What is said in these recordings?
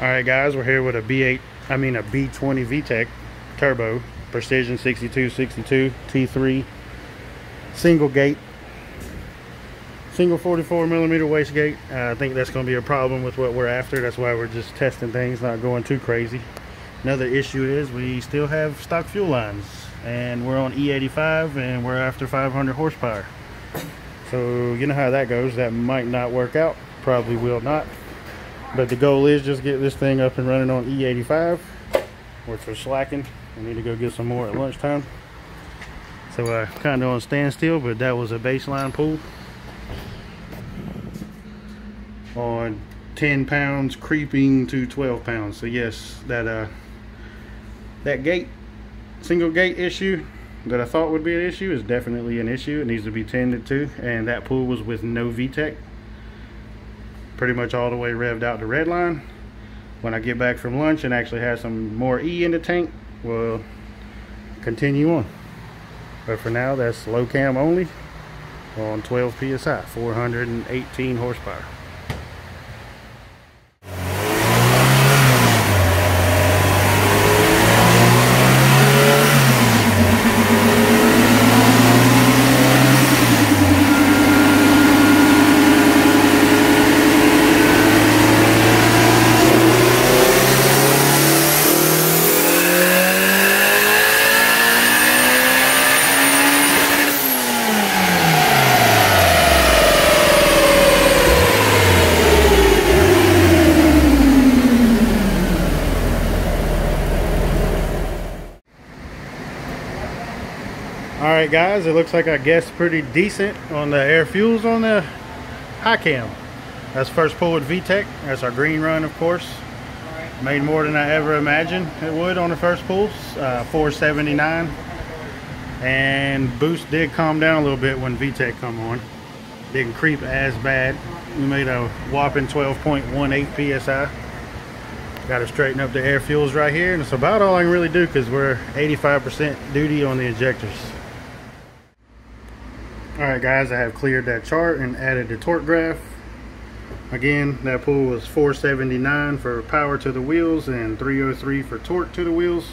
Alright guys, we're here with a B20 VTEC turbo precision 6262 T3 single gate, single 44mm wastegate. I think that's going to be a problem with what we're after. That's why we're just testing things, not going too crazy. Another issue is we still have stock fuel lines and we're on E85 and we're after 500 horsepower. So you know how that goes. That might not work out, probably will not. But the goal is just get this thing up and running on E85, which we're slacking. We need to go get some more at lunchtime. So kind of on standstill, but that was a baseline pull on 10 pounds creeping to 12 pounds. So yes, that gate, single gate issue that I thought would be an issue is definitely an issue. It needs to be tended to, and that pull was with no VTEC. Pretty much all the way revved out to red line. When I get back from lunch and actually have some more E in the tank, we'll continue on. But for now, that's low cam only on 12 psi, 418 horsepower. Alright guys, it looks like I guessed pretty decent on the air fuels on the high cam. That's first pull with VTEC. That's our green run, of course. Made more than I ever imagined it would on the first pulls. 479. And boost did calm down a little bit when VTEC come on. Didn't creep as bad. We made a whopping 12.18 psi. Got to straighten up the air fuels right here, and it's about all I can really do because we're 85% duty on the injectors. Alright guys, I have cleared that chart and added the torque graph. Again, that pull was 479 for power to the wheels and 303 for torque to the wheels.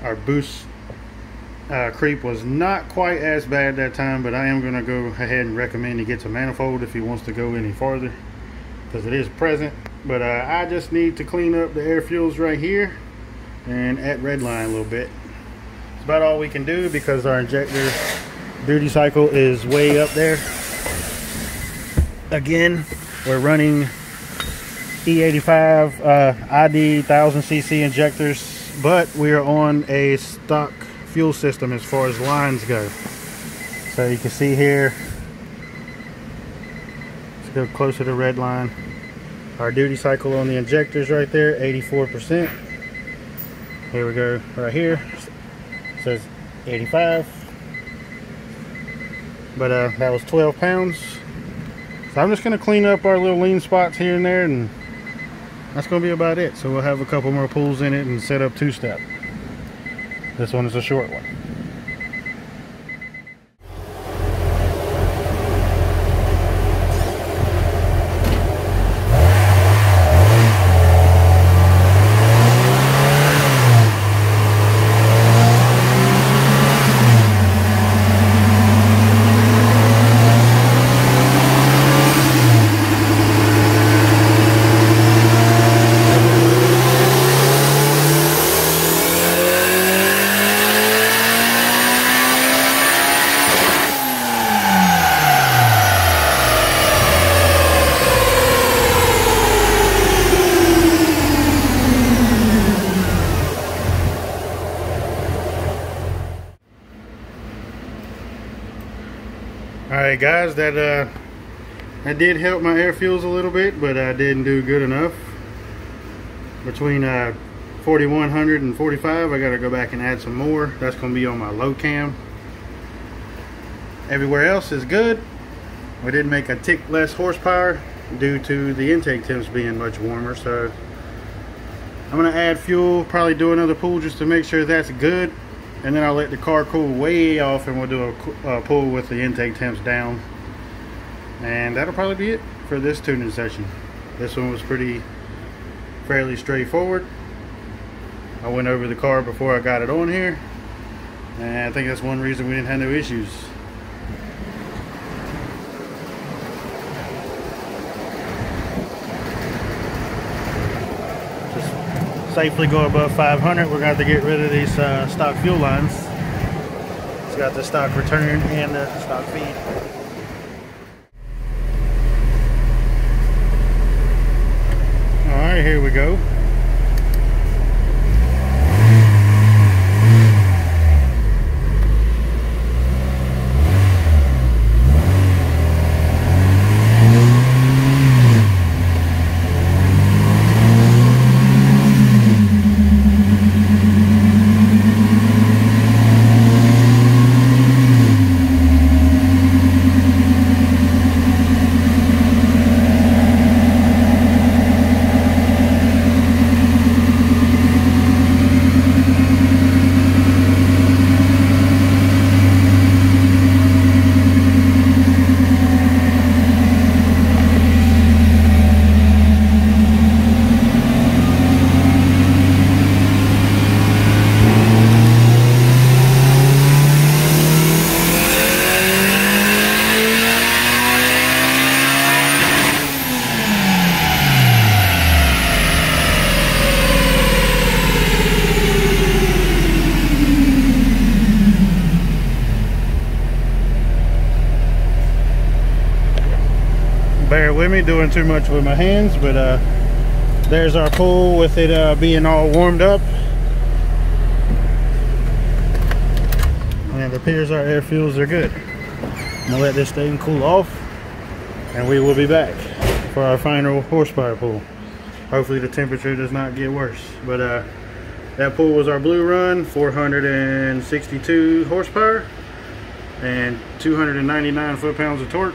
Our boost creep was not quite as bad that time, but I am going to go ahead and recommend he gets a manifold if he wants to go any farther, because it is present. But I just need to clean up the air fuels right here and at red line a little bit. It's about all we can do because our injector duty cycle is way up there. Again, we're running E85 ID 1000cc injectors, but we are on a stock fuel system as far as lines go. So you can see here, let's go closer to red line. Our duty cycle on the injectors right there, 84%. Here we go, right here, it says 85. But that was 12 pounds. So I'm just going to clean up our little lean spots here and there, and that's going to be about it. So we'll have a couple more pulls in it and set up two-step. This one is a short one. Alright guys, that did help my air fuels a little bit, but I didn't do good enough. Between 4100 and 45, I gotta go back and add some more. That's gonna be on my low cam. Everywhere else is good. We did make a tick less horsepower due to the intake temps being much warmer, so I'm gonna add fuel, probably do another pull just to make sure that's good. and then I'll let the car cool way off and we'll do a pull with the intake temps down, and that'll probably be it for this tuning session. This one was pretty fairly straightforward. I went over the car before I got it on here, and I think that's one reason we didn't have no issues. Just safely go above 500, we're going to have to get rid of these stock fuel lines. It's got the stock return and the stock feed. Alright, here we go. Bear with me, doing too much with my hands, but there's our pool with it being all warmed up, and it appears our air fuels are good. I'm gonna let this thing cool off, and we will be back for our final horsepower pool. Hopefully the temperature does not get worse, but that pool was our blue run, 462 horsepower and 299 foot-pounds of torque.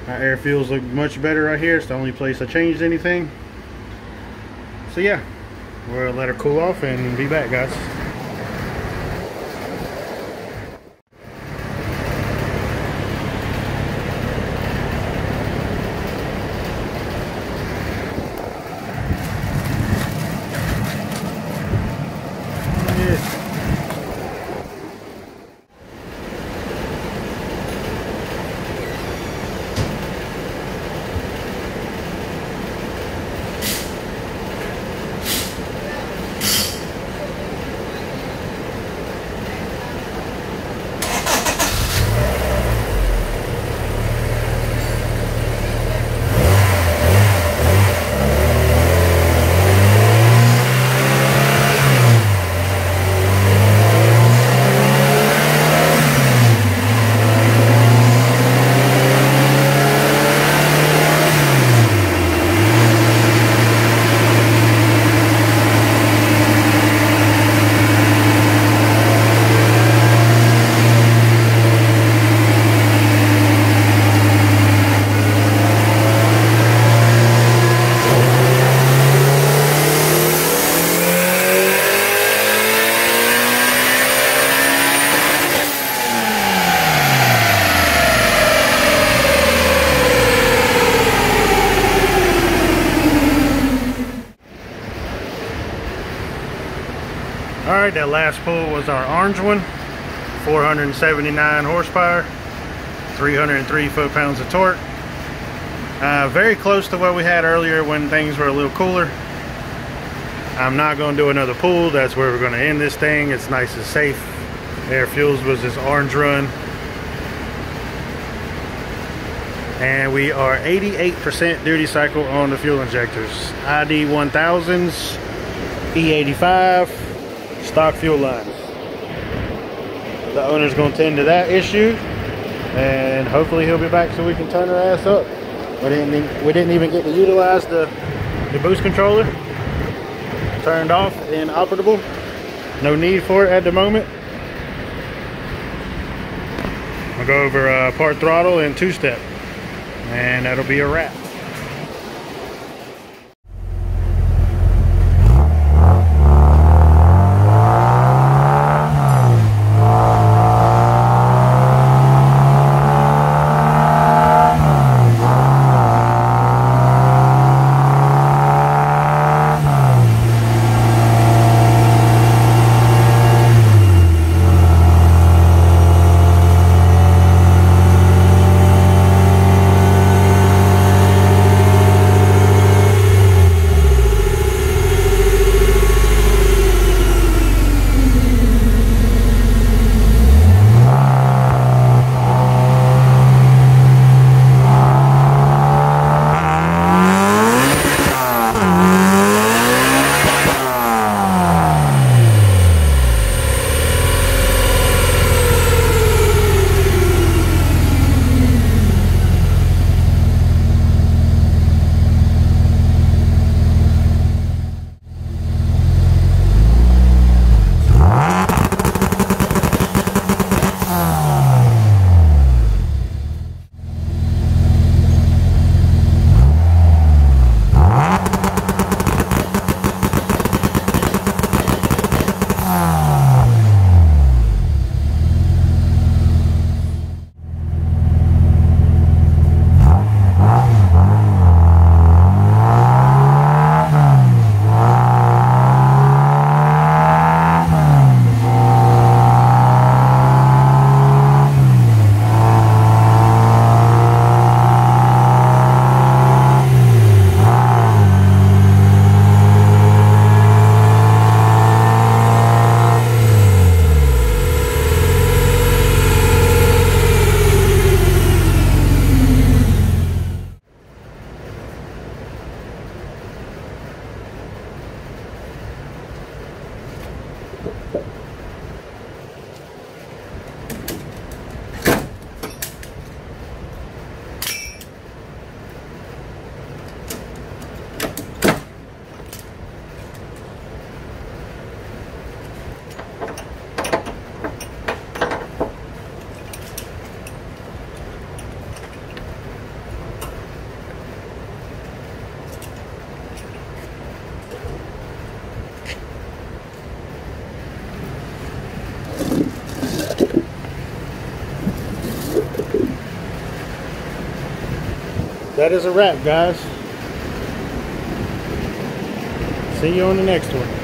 Our air fuels look much better right here. It's the only place I changed anything. So yeah, we'll let her cool off and be back, guys. Alright, that last pull was our orange one. 479 horsepower, 303 foot-pounds of torque. Very close to what we had earlier when things were a little cooler. I'm not going to do another pull. That's where we're going to end this thing. It's nice and safe. Air Fuels was this orange run. And we are 88% duty cycle on the fuel injectors. ID 1000s, E85, stock fuel lines. The owner's going to tend to that issue, and hopefully he'll be back so we can turn our ass up. We didn't even get to utilize the boost controller. Turned off and operable. No need for it at the moment. I'll go over part throttle and two-step, and that'll be a wrap. that is a wrap, guys. See you on the next one.